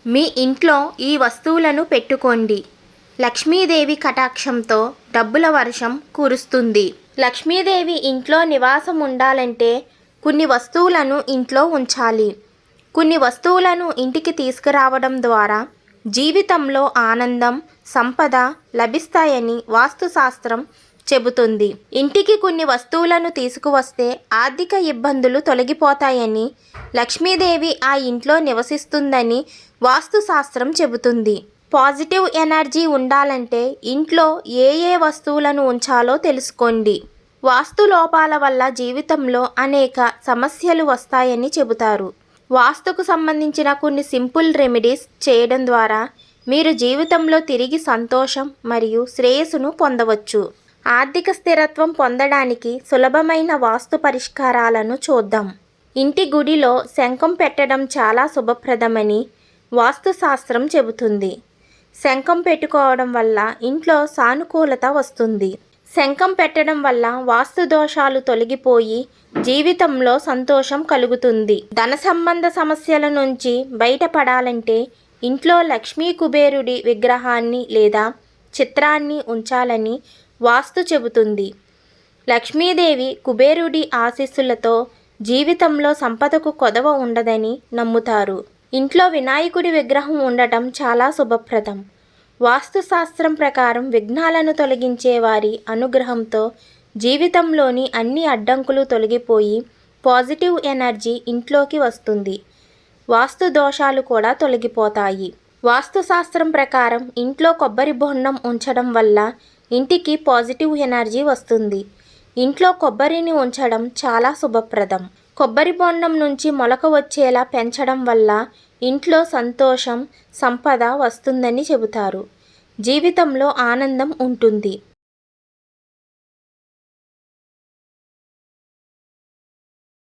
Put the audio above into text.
మీ ఇంట్లో ఈ వస్తువులను పెట్టుకోండి. లక్ష్మీదేవి కటాక్షంతో డబ్బుల వర్షం కురుస్తుంది. లక్ష్మీదేవి ఇంట్లో నివాసం ఉండాలంటే కొన్ని వస్తువులను ఇంట్లో ఉంచాలి. కొన్ని వస్తువులను ఇంటికి తీసుకురావడం ద్వారా జీవితంలో ఆనందం, సంపద లభిస్తాయని వాస్తుశాస్త్రం చెబుతుంది. ఇంటికి కొన్ని వస్తువులను తీసుకువస్తే ఆర్థిక ఇబ్బందులు తొలగిపోతాయని, లక్ష్మీదేవి ఆ ఇంట్లో నివసిస్తుందని వాస్తుశాస్త్రం చెబుతుంది. పాజిటివ్ ఎనర్జీ ఉండాలంటే ఇంట్లో ఏ ఏ వస్తువులను ఉంచాలో తెలుసుకోండి. వాస్తు లోపాల వల్ల జీవితంలో అనేక సమస్యలు వస్తాయని చెబుతారు. వాస్తుకు సంబంధించిన కొన్ని సింపుల్ రెమెడీస్ చేయడం ద్వారా మీరు జీవితంలో తిరిగి సంతోషం మరియు శ్రేయస్సును పొందవచ్చు. ఆర్థిక స్థిరత్వం పొందడానికి సులభమైన వాస్తు పరిష్కారాలను చూద్దాం. ఇంటి గుడిలో శంఖం పెట్టడం చాలా శుభప్రదమని వాస్తుశాస్త్రం చెబుతుంది. శంఖం పెట్టుకోవడం వల్ల ఇంట్లో సానుకూలత వస్తుంది. శంఖం పెట్టడం వల్ల వాస్తు దోషాలు తొలగిపోయి జీవితంలో సంతోషం కలుగుతుంది. ధన సంబంధ సమస్యల నుంచి బయటపడాలంటే ఇంట్లో లక్ష్మీ కుబేరుడి విగ్రహాన్ని లేదా చిత్రాన్ని ఉంచాలని వాస్తు చెబుతుంది. లక్ష్మీదేవి కుబేరుడి ఆశీస్సులతో జీవితంలో సంపదకు కొదవ ఉండదని నమ్ముతారు. ఇంట్లో వినాయకుడి విగ్రహం ఉండటం చాలా శుభప్రదం. వాస్తుశాస్త్రం ప్రకారం విఘ్నాలను తొలగించే వారి అనుగ్రహంతో జీవితంలోని అన్ని అడ్డంకులు తొలగిపోయి పాజిటివ్ ఎనర్జీ ఇంట్లోకి వస్తుంది. వాస్తు దోషాలు కూడా తొలగిపోతాయి. వాస్తుశాస్త్రం ప్రకారం ఇంట్లో కొబ్బరి బొండం ఉంచడం వల్ల ఇంటికి పాజిటివ్ ఎనర్జీ వస్తుంది. ఇంట్లో కొబ్బరిని ఉంచడం చాలా శుభప్రదం. కొబ్బరి బొండం నుంచి మొలక వచ్చేలా పెంచడం వల్ల ఇంట్లో సంతోషం, సంపద వస్తుందని చెబుతారు. జీవితంలో ఆనందం ఉంటుంది.